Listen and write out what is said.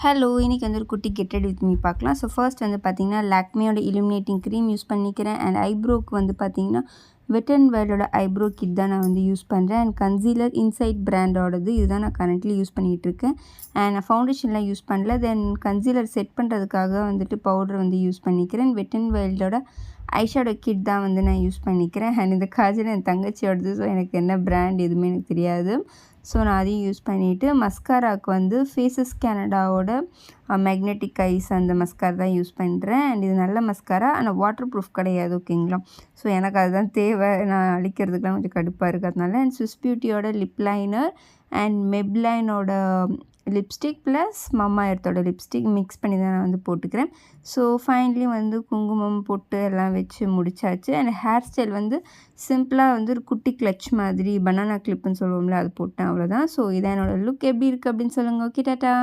Hello, இன்னைக்கு வந்து ஒரு குட்டி கெட் ரெடி வித் மீ பார்க்கலாம். ஸோ ஃபர்ஸ்ட் வந்து பார்த்தீங்கன்னா, லாக்மேயோட இலுமினேட்டிங் க்ரீம் யூஸ் பண்ணிக்கிறேன். அண்ட் ஐப்ரோக்கு வந்து பார்த்தீங்கன்னா, வெட் அண்ட் வைல்டோட ஐப்ரோ கிட் தான் நான் வந்து யூஸ் பண்ணுறேன். அண்ட் கன்சீலர் இன்சைட் பிராண்டோடது இதுதான் நான் கரண்ட்லி யூஸ் பண்ணிகிட்ருக்கேன். அண்ட் நான் ஃபவுண்டேஷன்லாம் யூஸ் பண்ணல. தென் கன்சீலர் செட் பண்ணுறதுக்காக வந்துட்டு பவுடர் வந்து யூஸ் பண்ணிக்கிறேன். வெட் அண்ட் வைல்டோட ஐஷேடோ கிட் தான் வந்து நான் யூஸ் பண்ணிக்கிறேன். அண்ட் இந்த காஜல் என் தங்கச்சியோடது. ஸோ எனக்கு என்ன பிராண்ட் எதுவுமே எனக்கு தெரியாது. ஸோ நான் அதையும் யூஸ் பண்ணிவிட்டு மஸ்காராவுக்கு வந்து ஃபேஸஸ் கேனடாவோட மேக்னெட்டிக் ஐஸ் அந்த மஸ்காரா தான் யூஸ் பண்ணுறேன். அண்ட் இது நல்ல மஸ்காரா, ஆனால் வாட்டர் ப்ரூஃப் கிடையாது. ஓகேங்களா? ஸோ எனக்கு அதுதான் தேவை. நான் அழிக்கிறதுக்குலாம் கொஞ்சம் கடுப்பாக இருக்கிறதுனால. அண்ட் ஸ்விஸ் பியூட்டியோட லிப் லைனர் அண்ட் மெப்லைனோட லிப்ஸ்டிக் ப்ளஸ் மம்மா எர்த்தோட லிப்ஸ்டிக் மிக்ஸ் பண்ணி தான் நான் வந்து போட்டுக்கிறேன். ஸோ ஃபைனலி வந்து குங்குமம் பொட்டு எல்லாம் வச்சு முடிச்சாச்சு. அண்ட் ஹேர் ஸ்டைல் வந்து சிம்பிளாக வந்து ஒரு குட்டி கிளச் மாதிரி பனானா கிளிப்புன்னு சொல்லுவோம்ல, அது போட்டேன். அவ்வளோதான். ஸோ இதான் என்னோடய லுக். எப்படி இருக்குது அப்படின்னு சொல்லுங்கள். Okay, tata.